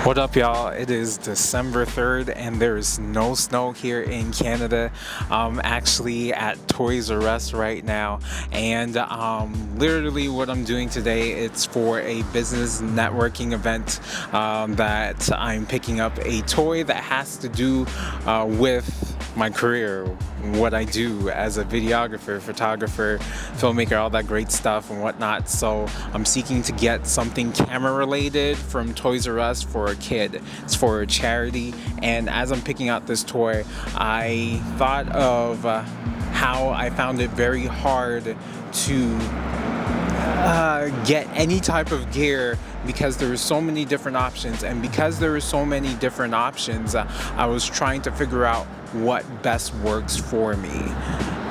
What up, y'all? It is December 3rd, and there is no snow here in Canada. I'm actually at Toys R Us right now, and literally what I'm doing today, it's for a business networking event that I'm picking up a toy that has to do with my career, what I do as a videographer, photographer, filmmaker, all that great stuff and whatnot. So I'm seeking to get something camera related from Toys R Us for a kid. It's for a charity, and as I'm picking out this toy, I thought of how I found it very hard to get any type of gear because there were so many different options, and because there were so many different options, I was trying to figure out what best works for me.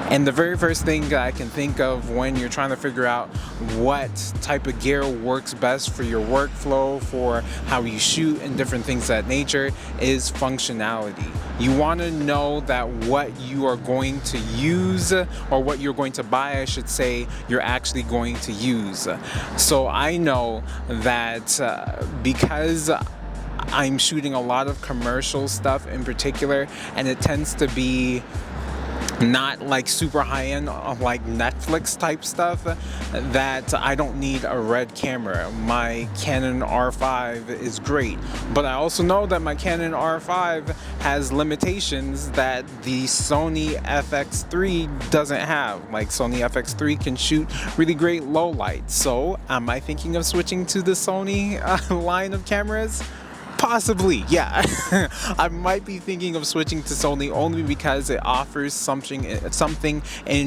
And the very first thing I can think of when you're trying to figure out what type of gear works best for your workflow, for how you shoot and different things of that nature, is functionality. You want to know that what you are going to use, or what you're going to buy, I should say, you're actually going to use. So I know that because I'm shooting a lot of commercial stuff in particular, and it tends to be not like super high-end like Netflix type stuff, that I don't need a red camera. My Canon R5 is great, but I also know that my Canon R5 has limitations that the Sony FX3 doesn't have. Like, Sony FX3 can shoot really great low light. So am I thinking of switching to the Sony line of cameras? Possibly, yeah. I might be thinking of switching to Sony only because it offers something in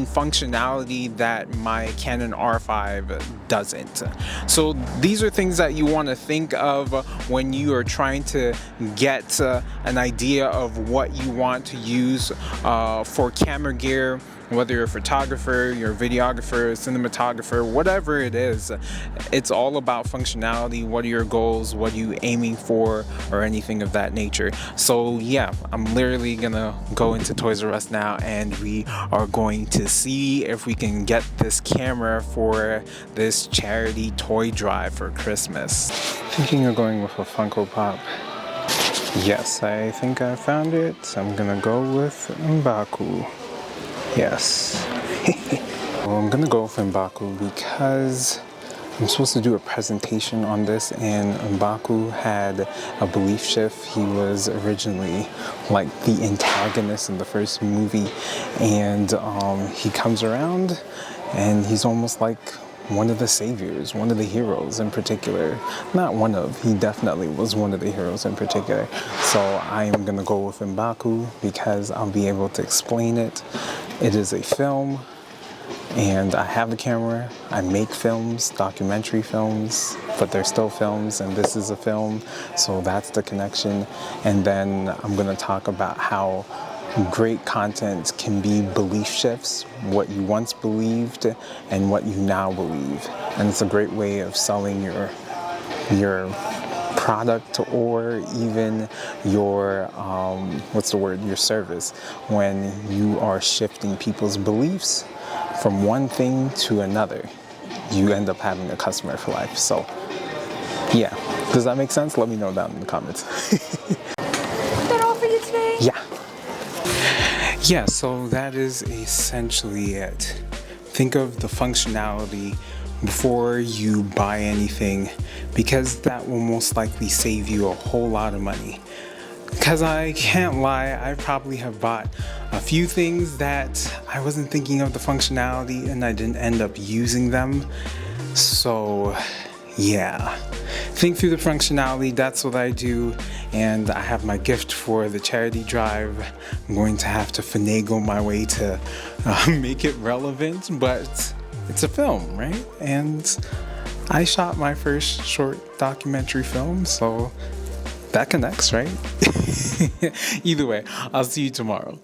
functionality that my Canon R5 doesn't. So these are things that you want to think of when you are trying to get an idea of what you want to use for camera gear. Whether you're a photographer, you're a videographer, cinematographer, whatever it is, it's all about functionality. What are your goals? What are you aiming for? Or anything of that nature. So yeah, I'm literally gonna go into Toys R Us now, and we are going to see if we can get this camera for this charity toy drive for Christmas. Thinking of going with a Funko Pop. Yes, I think I found it. I'm gonna go with M'Baku. Yes. Well, I'm gonna go with M'Baku because I'm supposed to do a presentation on this, and M'Baku had a belief shift. He was originally like the antagonist in the first movie, and he comes around and he's almost like one of the saviors, one of the heroes in particular. Not one of, he definitely was one of the heroes in particular. So I am gonna go with M'Baku because I'll be able to explain it. It is a film, and I have a camera. I make films, documentary films, but they're still films, and this is a film, so that's the connection. And then I'm gonna talk about how great content can be belief shifts, what you once believed and what you now believe. And it's a great way of selling your product, or even your your service, when you are shifting people's beliefs from one thing to another. You end up having a customer for life. So yeah, does that make sense? Let me know down in the comments. Is that all for you today? Yeah, so that is essentially it. Think of the functionality before you buy anything, because that will most likely save you a whole lot of money. Because I can't lie, I probably have bought a few things that I wasn't thinking of the functionality, and I didn't end up using them. So yeah, think through the functionality. That's what I do. And I have my gift for the charity drive. I'm going to have to finagle my way to make it relevant, but it's a film, right? And I shot my first short documentary film, so that connects, right? Either way, I'll see you tomorrow.